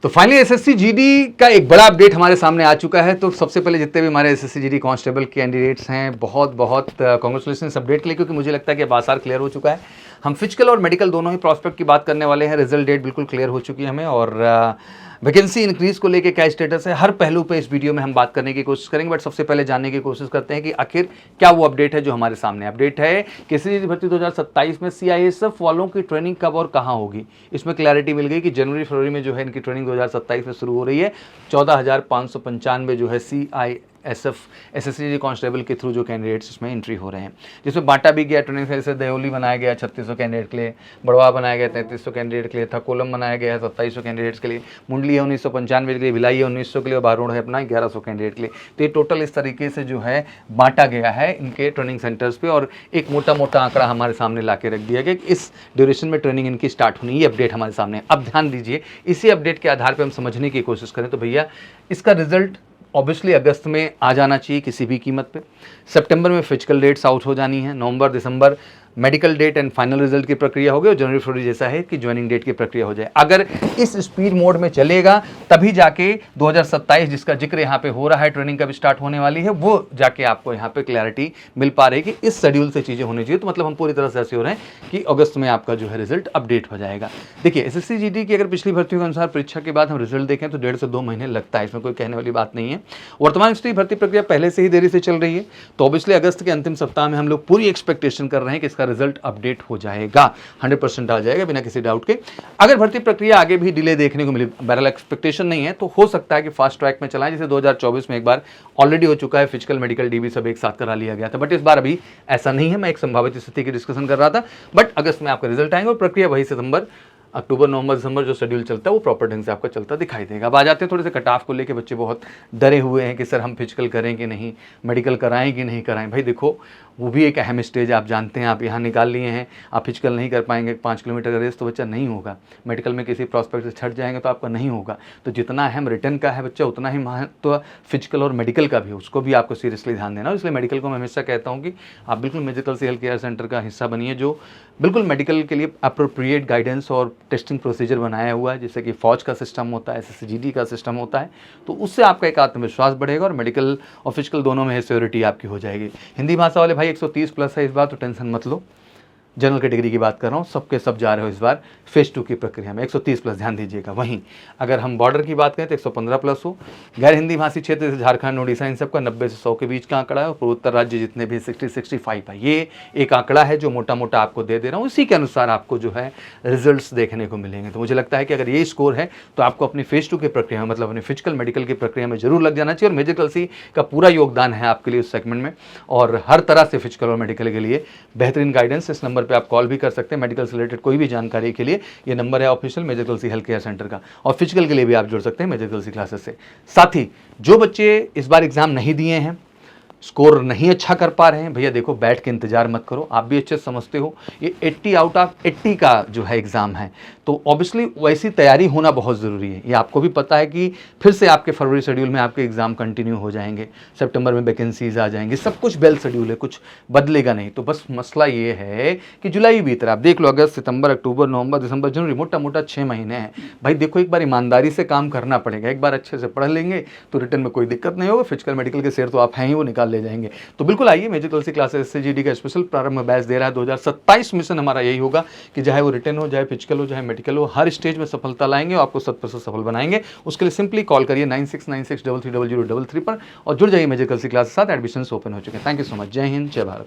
तो finally SSC GD का एक बड़ा अपडेट हमारे सामने आ चुका है। तो सबसे पहले जितने भी हमारे एसएससी जीडी कांस्टेबल कैंडिडेट्स हैं, बहुत बहुत कांग्रेचुलेशन इस अपडेट के लिए, क्योंकि मुझे लगता है कि अब आसार क्लियर हो चुका है। हम फिजिकल और मेडिकल दोनों ही प्रॉस्पेक्ट की बात करने वाले हैं। रिजल्ट डेट बिल्कुल क्लियर हो चुकी है हमें, और वैकेंसी इंक्रीज को लेके क्या स्टेटस है, हर पहलू पे इस वीडियो में हम बात करने की कोशिश करेंगे। बट सबसे पहले जानने की कोशिश करते हैं कि आखिर क्या वो अपडेट है जो हमारे सामने अपडेट है कि एसएससी भर्ती 2027 में सीआईएसएफ वालों की ट्रेनिंग कब और कहां होगी। इसमें क्लैरिटी मिल गई कि जनवरी फरवरी में जो है इनकी ट्रेनिंग 2027 में शुरू हो रही है। 14,595 जो है सीआईएसएफ एसएससी कांस्टेबल के थ्रू जो कैंडिडेट्स इसमें एंट्री हो रहे हैं, जिसमें बांटा भी गया ट्रेनिंग सेल से। दयोली बनाया गया 3600 कैंडिडेट के लिए, बड़वा बनाया गया 3300 कैंडिडेट के लिए था, कोलम बनाया गया है 2700 कैंडिडेट्स के लिए, मुंडली है 1995 के लिए, भिलाई है 1900 के लिए, और बारोड़ है अपना 1100 कैंडिडेट के लिए। तो ये टोटल इस तरीके से जो है बांटा गया है इनके ट्रेनिंग सेंटर्स पे, और एक मोटा मोटा आंकड़ा हमारे सामने ला के रख दिया गया कि इस ड्यूरेशन में ट्रेनिंग इनकी स्टार्ट होनी। ये अपडेट हमारे सामने। अब ध्यान दीजिए, इसी अपडेट के आधार पर हम समझने की कोशिश करें तो भैया इसका रिजल्ट ऑब्वियसली अगस्त में आ जाना चाहिए किसी भी कीमत पे। सितंबर में फिजिकल डेट्स आउट हो जानी है, नवंबर दिसंबर medical date and final result की प्रक्रिया हो गई, और जनवरी फरवरी जैसा है कि ज्वाइनिंग डेट की प्रक्रिया हो जाए। अगर इस स्पीड मोड में चलेगा तभी जाके 2027 जिसका जिक्र यहाँ पे हो रहा है, ट्रेनिंग कब स्टार्ट होने वाली है, वो जाके आपको यहाँ पे क्लैरिटी मिल पा रही है कि इस शेड्यूल से चीज़ें होनी चाहिए। तो मतलब हम पूरी तरह से ऐसे हो रहे हैं कि अगस्त में आपका जो है रिजल्ट अपडेट हो जाएगा। देखिए एसएससी जीडी की अगर पिछली भर्तियों के अनुसार परीक्षा के बाद हम रिजल्ट देखें तो 1.5 से 2 महीने लगता है, इसमें कोई कहने वाली बात नहीं है। वर्तमान स्थिति भर्ती प्रक्रिया पहले से ही देरी से चल रही है, तो ऑब्वियसली अगस्त के अंतिम सप्ताह में हम लोग पूरी एक्सपेक्टेशन कर रहे हैं कि इसका रिजल्ट अपडेट हो जाएगा, 100% आ जाएगा बिना किसी डाउट के। अगर भर्ती प्रक्रिया आगे भी डिले देखने को मिली, बहरहाल एक्सपेक्टेशन नहीं है, तो हो सकता है कि फास्ट ट्रैक में चलाएं, जैसे 2024 में एक बार ऑलरेडी हो चुका है, फिजिकल मेडिकल डीबी सब एक साथ करा लिया गया था। बट इस बार अभी ऐसा नहीं है, मैं एक संभावित स्थिति की डिस्कशन कर रहा था। बट अगस्त में आपका रिजल्ट आएंगे और प्रक्रिया वही सितंबर अक्टूबर नवंबर दिसंबर जो शेड्यूल चलता है वो प्रॉपर ढंग से आपका चलता दिखाई देगा। अब आ जाते हैं थोड़े से कट ऑफ को लेके बच्चे बहुत डरे हुए हैं कि सर हम फिजिकल करें कि नहीं, मेडिकल कराएं कि नहीं कराएं। भाई देखो वो भी एक अहम स्टेज आप जानते हैं, आप यहाँ निकाल लिए हैं, आप फिजिकल नहीं कर पाएंगे, 5 किलोमीटर का रेस तो बच्चा नहीं होगा, मेडिकल में किसी प्रॉस्पेक्ट से छट जाएंगे तो आपका नहीं होगा। तो जितना अहम रिटर्न का है बच्चा, उतना ही महत्व फिजिकल और मेडिकल का भी, उसको भी आपको सीरियसली ध्यान देना। इसलिए मेडिकल को मैं हमेशा कहता हूँ कि आप बिल्कुल मेडिकल से हेल्थ केयर सेंटर का हिस्सा बनिए, जो बिल्कुल मेडिकल के लिए अप्रोप्रिएट गाइडेंस और टेस्टिंग प्रोसीजर बनाया हुआ है, जैसे कि फौज का सिस्टम होता है, एसएससी जीडी का सिस्टम होता है। तो उससे आपका एक आत्मविश्वास बढ़ेगा और मेडिकल और फिजिकल दोनों में सिक्योरिटी आपकी हो जाएगी। हिंदी भाषा वाले भाई 130 प्लस है इस बार, तो टेंशन मत लो। जनरल कैटेगरी की बात कर रहा हूँ, सबके सब जा रहे हो इस बार फेज 2 की प्रक्रिया में, 130 प्लस ध्यान दीजिएगा। वहीं अगर हम बॉर्डर की बात करें तो 115 प्लस हो। गैर हिंदी भाषी क्षेत्र जैसे झारखंड उड़ीसा इन सबका 90 से 100 के बीच का आंकड़ा है, और पूर्वोत्तर राज्य जितने भी 60-65 है। ये एक आंकड़ा है जो मोटा मोटा आपको दे रहा हूँ, इसी के अनुसार आपको जो है रिजल्ट्स देखने को मिलेंगे। तो मुझे लगता है कि अगर ये स्कोर है तो आपको अपनी फेज 2 की प्रक्रिया में, मतलब अपनी फिजिकल मेडिकल की प्रक्रिया में जरूर लग जाना चाहिए। और मेडिकल सी का पूरा योगदान है आपके लिए उस सेगमेंट में, और हर तरह से फिजिकल और मेडिकल के लिए बेहतरीन गाइडेंस। इस नंबर पर आप कॉल भी कर सकते हैं मेडिकल से रिलेटेड कोई भी जानकारी के लिए। ये नंबर है ऑफिशियल मेडिकल सी हेल्थ केयर सेंटर का, और फिजिकल के लिए भी आप जुड़ सकते हैं मेडिकल सी क्लासेस से। साथ ही जो बच्चे इस बार एग्जाम नहीं दिए हैं, स्कोर नहीं अच्छा कर पा रहे हैं, भैया देखो बैठ के इंतजार मत करो, आप भी अच्छे समझते हो ये 80 आउट ऑफ 80 का जो है एग्ज़ाम है, तो ऑब्वियसली वैसी तैयारी होना बहुत ज़रूरी है। ये आपको भी पता है कि फिर से आपके फरवरी शेड्यूल में आपके एग्ज़ाम कंटिन्यू हो जाएंगे, सितंबर में वैकेंसीज आ जाएंगी, सब कुछ बेल शेड्यूल है, कुछ बदलेगा नहीं। तो बस मसला ये है कि जुलाई बीत रहा, आप देख लो अगस्त सितंबर अक्टूबर नवंबर दिसंबर जनवरी, मोटा मोटा 6 महीने हैं। भाई देखो एक बार ईमानदारी से काम करना पड़ेगा, एक बार अच्छे से पढ़ लेंगे तो रिटर्न में कोई दिक्कत नहीं होगा। फिजिकल मेडिकल के शेर तो आप हैं ही, वो निकाल ले जाएंगे। तो बिल्कुल आइए, मेडिकल सी क्लासेस एसएससी जीडी का स्पेशल प्रारंभ बैच दे रहा है। 2027 मिशन हमारा यही होगा कि चाहे वो रिटर्न हो, चाहे फिजिकल हो, चाहे मेडिकल हो, हर स्टेज में सफलता लाएंगे और आपको 100% सफल बनाएंगे। उसके लिए सिंपली कॉल करिए 9696330033 पर और जुड़ जाइए मेडिकल सी क्लास के साथ। एडमिशन ओपन हो चुके हैं। Thank you so much. जय हिंद, जय भारत।